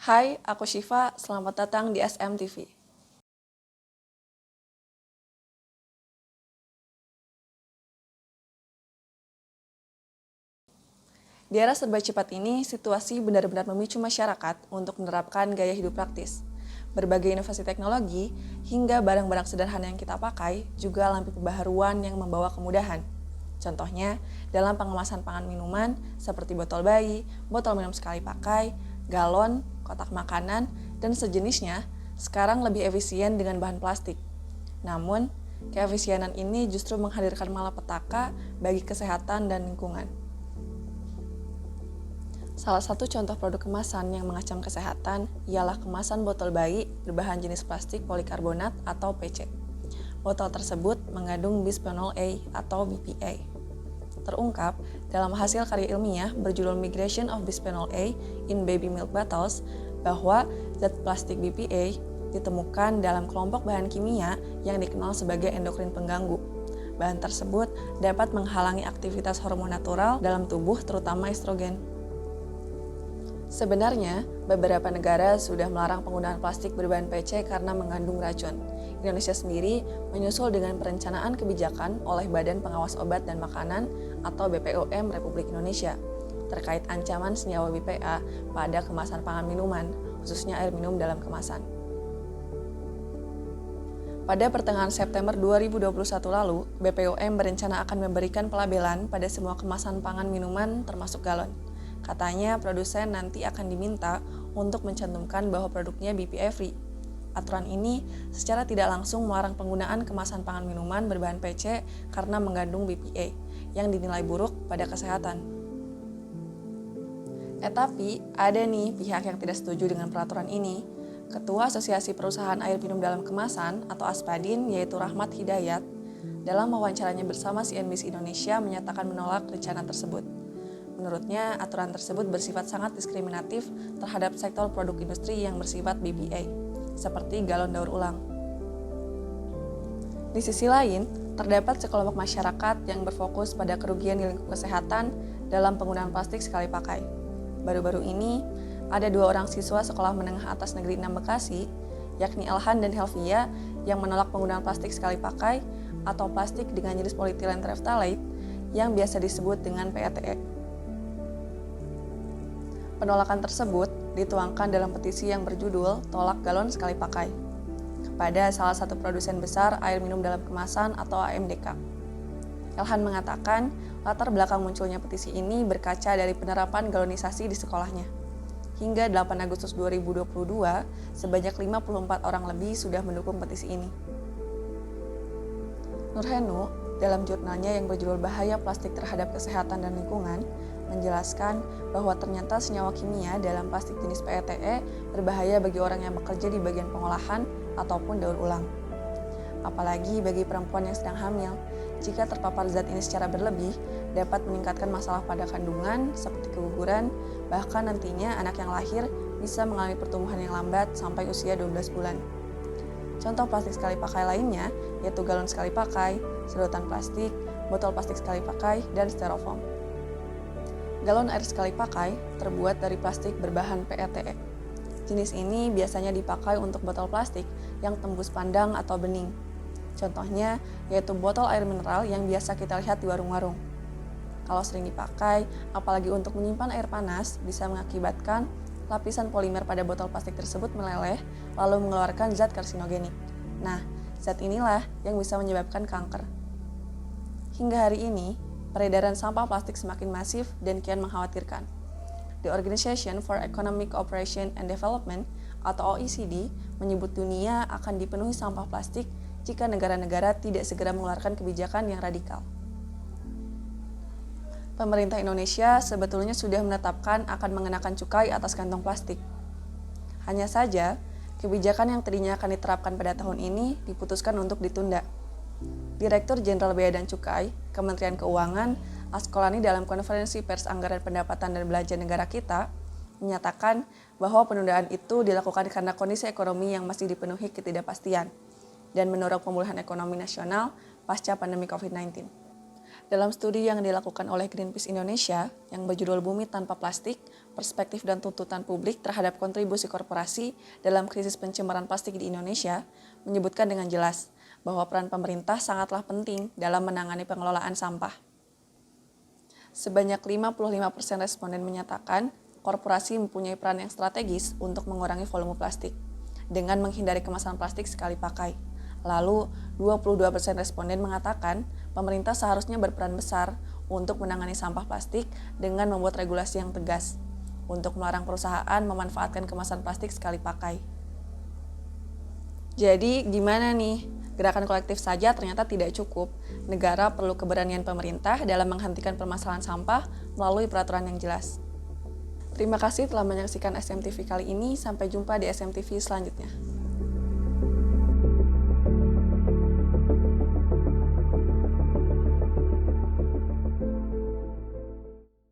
Hai, aku Syifa. Selamat datang di SMTV. Di era serba cepat ini, situasi benar-benar memicu masyarakat untuk menerapkan gaya hidup praktis. Berbagai inovasi teknologi hingga barang-barang sederhana yang kita pakai juga lampu pembaharuan yang membawa kemudahan. Contohnya, dalam pengemasan pangan minuman seperti botol bayi, botol minum sekali pakai, galon, kotak makanan, dan sejenisnya sekarang lebih efisien dengan bahan plastik. Namun, keefisienan ini justru menghadirkan malapetaka bagi kesehatan dan lingkungan. Salah satu contoh produk kemasan yang mengancam kesehatan ialah kemasan botol bayi berbahan jenis plastik polikarbonat atau PC. Botol tersebut mengandung bisphenol A atau BPA. Terungkap dalam hasil karya ilmiah berjudul Migration of Bisphenol A in Baby Milk Bottles bahwa zat plastik BPA ditemukan dalam kelompok bahan kimia yang dikenal sebagai endokrin pengganggu. Bahan tersebut dapat menghalangi aktivitas hormon natural dalam tubuh terutama estrogen. Sebenarnya, beberapa negara sudah melarang penggunaan plastik berbahan PC karena mengandung racun. Indonesia sendiri menyusul dengan perencanaan kebijakan oleh Badan Pengawas Obat dan Makanan atau BPOM Republik Indonesia terkait ancaman senyawa BPA pada kemasan pangan minuman, khususnya air minum dalam kemasan. Pada pertengahan September 2021 lalu, BPOM berencana akan memberikan pelabelan pada semua kemasan pangan minuman termasuk galon. Katanya produsen nanti akan diminta untuk mencantumkan bahwa produknya BPA free. Aturan ini secara tidak langsung melarang penggunaan kemasan pangan minuman berbahan PC karena mengandung BPA yang dinilai buruk pada kesehatan. Tapi ada nih pihak yang tidak setuju dengan peraturan ini. Ketua Asosiasi Perusahaan Air Minum Dalam Kemasan atau Aspadin yaitu Rahmat Hidayat dalam wawancaranya bersama CNBC Indonesia menyatakan menolak rencana tersebut. Menurutnya, aturan tersebut bersifat sangat diskriminatif terhadap sektor produk industri yang bersifat BPA, seperti galon daur ulang. Di sisi lain, terdapat sekelompok masyarakat yang berfokus pada kerugian di lingkup kesehatan dalam penggunaan plastik sekali pakai. Baru-baru ini, ada 2 orang siswa sekolah menengah atas negeri 6 Bekasi, yakni Elhan dan Helvia, yang menolak penggunaan plastik sekali pakai atau plastik dengan jenis polyethylene terephthalate yang biasa disebut dengan PETE. Penolakan tersebut dituangkan dalam petisi yang berjudul Tolak Galon Sekali Pakai kepada salah satu produsen besar air minum dalam kemasan atau AMDK. Elhan mengatakan latar belakang munculnya petisi ini berkaca dari penerapan galonisasi di sekolahnya. Hingga 8 Agustus 2022, sebanyak 54 orang lebih sudah mendukung petisi ini. Nurhenu, dalam jurnalnya yang berjudul Bahaya Plastik Terhadap Kesehatan dan Lingkungan, menjelaskan bahwa ternyata senyawa kimia dalam plastik jenis PETE berbahaya bagi orang yang bekerja di bagian pengolahan ataupun daur ulang. Apalagi bagi perempuan yang sedang hamil, jika terpapar zat ini secara berlebih, dapat meningkatkan masalah pada kandungan seperti keguguran, bahkan nantinya anak yang lahir bisa mengalami pertumbuhan yang lambat sampai usia 12 bulan. Contoh plastik sekali pakai lainnya yaitu galon sekali pakai, sedotan plastik, botol plastik sekali pakai, dan styrofoam. Galon air sekali pakai terbuat dari plastik berbahan PETE. Jenis ini biasanya dipakai untuk botol plastik yang tembus pandang atau bening. Contohnya yaitu botol air mineral yang biasa kita lihat di warung-warung. Kalau sering dipakai, apalagi untuk menyimpan air panas, bisa mengakibatkan lapisan polimer pada botol plastik tersebut meleleh lalu mengeluarkan zat karsinogenik. Nah, zat inilah yang bisa menyebabkan kanker. Hingga hari ini, peredaran sampah plastik semakin masif dan kian mengkhawatirkan. The Organization for Economic Cooperation and Development atau OECD menyebut dunia akan dipenuhi sampah plastik jika negara-negara tidak segera mengeluarkan kebijakan yang radikal. Pemerintah Indonesia sebetulnya sudah menetapkan akan mengenakan cukai atas kantong plastik. Hanya saja, kebijakan yang tadinya akan diterapkan pada tahun ini diputuskan untuk ditunda. Direktur Jenderal Bea dan Cukai, Kementerian Keuangan, Askolani dalam konferensi pers anggaran pendapatan dan belanja negara kita, menyatakan bahwa penundaan itu dilakukan karena kondisi ekonomi yang masih dipenuhi ketidakpastian dan mendorong pemulihan ekonomi nasional pasca pandemi COVID-19. Dalam studi yang dilakukan oleh Greenpeace Indonesia yang berjudul Bumi Tanpa Plastik, Perspektif dan tuntutan publik terhadap kontribusi korporasi dalam krisis pencemaran plastik di Indonesia menyebutkan dengan jelas bahwa peran pemerintah sangatlah penting dalam menangani pengelolaan sampah. Sebanyak 55% responden menyatakan korporasi mempunyai peran yang strategis untuk mengurangi volume plastik dengan menghindari kemasan plastik sekali pakai. Lalu, 22% responden mengatakan pemerintah seharusnya berperan besar untuk menangani sampah plastik dengan membuat regulasi yang tegas untuk melarang perusahaan memanfaatkan kemasan plastik sekali pakai. Jadi, gimana nih? Gerakan kolektif saja ternyata tidak cukup. Negara perlu keberanian pemerintah dalam menghentikan permasalahan sampah melalui peraturan yang jelas. Terima kasih telah menyaksikan SMTV kali ini. Sampai jumpa di SMTV selanjutnya.